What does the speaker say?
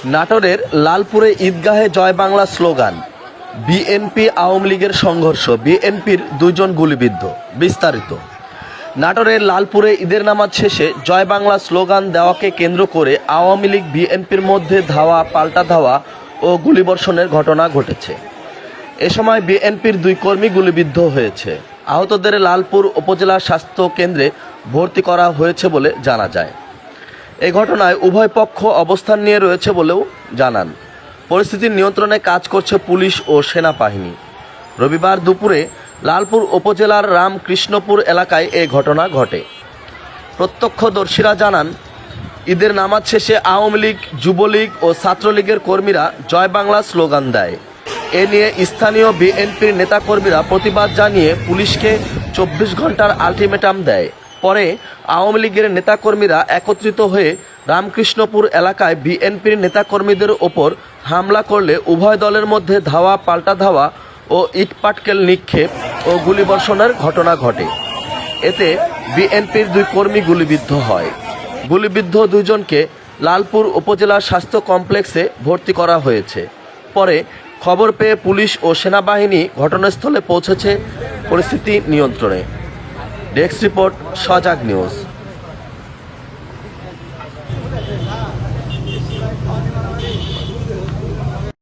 নাটোরের লালপুরে ঈদগাহে জয় Bangla slogan, BNP Awami লীগের সংঘর্ষ, বিএনপির 2 জন গুলিবিদ্ধ। বিস্তারিত। নাটোরের লালপুরে ঈদের নামাজ শেষে জয় বাংলা স্লোগান দেওয়াকে কেন্দ্র করে আওয়ামী লীগ বিএনপির মধ্যে ধাওয়া পাল্টা ধাওয়া ও গুলিবর্ষণের ঘটনা ঘটেছে। এ সময় বিএনপির 2 কর্মী গুলিবিদ্ধ হয়েছে। আহতদের লালপুর উপজেলা স্বাস্থ্য কেন্দ্রে ভর্তি করা হয়েছে বলে জানা যায়। এই ঘটনায় উভয় পক্ষ অবস্থান নিয়ে রয়েছে বলেও জানান। পরিস্থিতি নিয়ন্ত্রণে কাজ করছে পুলিশ ও সেনাবাহিনী। রবিবার দুপুরে লালপুর উপজেলার রামকৃষ্ণপুর এলাকায় এই ঘটনা ঘটে। প্রত্যক্ষদর্শীরা জানান, ঈদের নামাজ শেষে আওয়ামী লীগ, যুবলীগ ও ছাত্রলীগের কর্মীরা জয় বাংলা স্লোগান দেয়। এ নিয়ে স্থানীয় বিএনপির নেতাকর্মীরা প্রতিবাদ জানিয়ে পুলিশকে 24 ঘন্টার আলটিমেটাম দেয়। পরে আওয়ামী লীগের নেতাকর্মীরা একত্রিত হয়ে রামকৃষ্ণপুর এলাকায় বিএনপির নেতাকর্মীদের ওপর হামলা করলে উভয় দলের মধ্যে ধাওয়া পাল্টা ধাওয়া ও ইটপাটকেল নিক্ষেপ ও গুলিবর্ষণের ঘটনা ঘটে। এতে বিএনপির 2 কর্মী গুলিবিদ্ধ হয়। গুলিবিদ্ধ 2 জনকে লালপুর উপজেলা স্বাস্থ্য কমপ্লেক্সে ভর্তি করা হয়েছে। পরে খবর পেয়ে পুলিশ ও সেনাবাহিনী ঘটনাস্থলে পৌঁছেছে পরিস্থিতি নিয়ন্ত্রণে। ডেস্ক রিপোর্ট, সজাগ নিউজ।